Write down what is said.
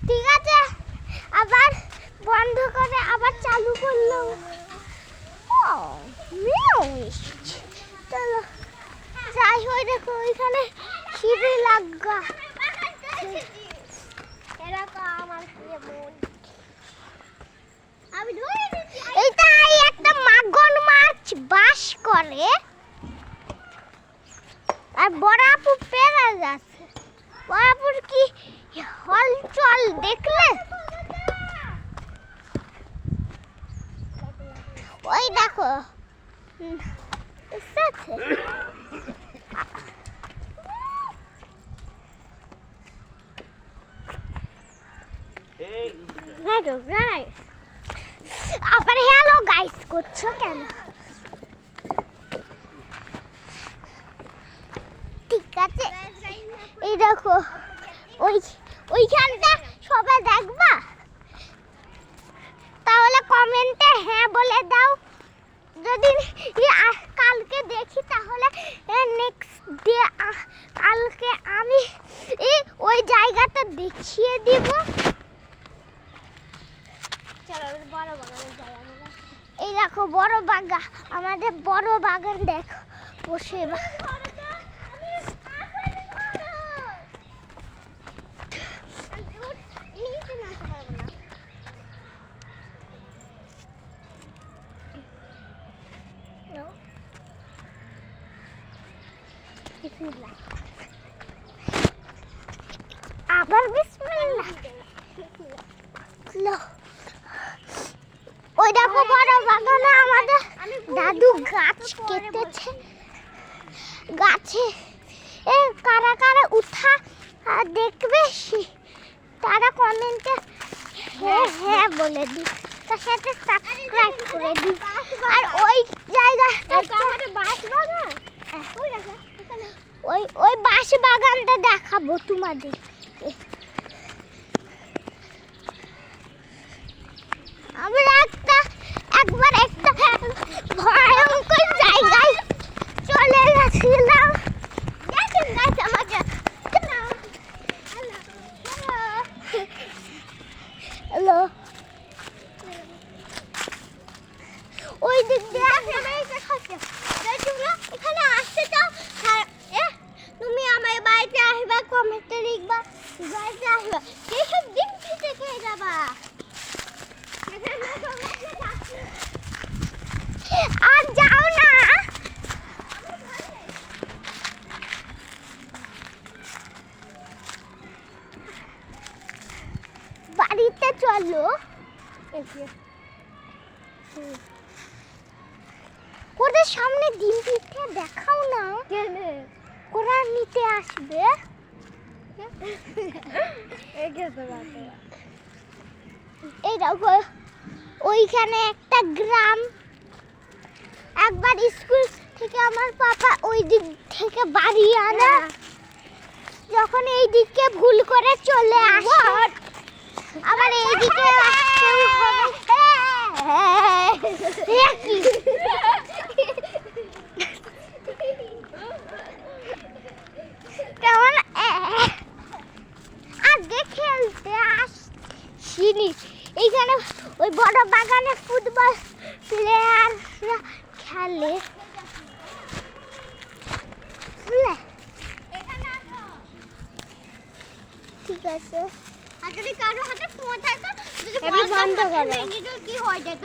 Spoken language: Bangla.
ঠিক আছে, আবার বন্ধ করে আবার চালু করলাম। চলো যাই, হয়ে দেখো ওইখানে সিঁড়ি লাগা। এইটাই একটা মাগুর মাছ বাস করে, আর বড়াপু পেরা যাচ্ছে। বড়াপুর কি হলচল দেখলে? ওই দেখো আবার হ্যালো গাইস করছো কেন? ঠিক আছে, এই দেখো ওইখানটা সবাই দেখবা, তাহলে কমেন্টে হ্যাঁ বলে দাও। যদি কালকে দেখি তাহলে নেক্সট ডে কালকে আমি ওই জায়গাটা দেখিয়ে দিব। এই দেখো বড় বাগান, আমাদের বড় বাগান দেখো বসে। আবার বিসমিল্লাহ। ওই দেখো বড় বাগানে আমাদের দাদু গাছ কেটেছে। গাছে কারা কারা উঠা দেখবে তারা কমেন্টে হ্যাঁ হ্যাঁ বলে দি, তার সাথে সাবস্ক্রাইব করে দি। আর ওই জায়গা ওই বাঁশ বাগানটা দেখাবো তোমাদের। আমরা একবার একটা ভয়ঙ্কর জায়গায় চলে গেছিলাম। দেখেন গাছ আমাকে। হ্যালো, ওই দিক দিয়ে এখানে আসতে চাও? তুমি আমার বাড়িতে আসবা, কমেন্টে লিখবা বাড়িতে আসবা, এইসব দিন ফিতে খেয়ে যাবা। আর যাও না, বাড়িতে চলো। ওদের সামনে ডিম পিঠে দেখাও না, ওরা নিতে আসবে। এই দেখো ওইখানে একটা গ্রাম। একবার স্কুল থেকে আমার পাপা ওই দিক থেকে বাড়ি আনা, যখন এই দিকে ভুল করে চলে আসে, আবার এই দিকে কেমন আগে খেলতে আসিনি। এইখানে ওই বড় বাগানে ফুটবল প্লেয়াররা খেলে। ঠিক আছে, আর যদি কারো হাতে ফোন থাকে বন্ধ করো, কি হয় যেত।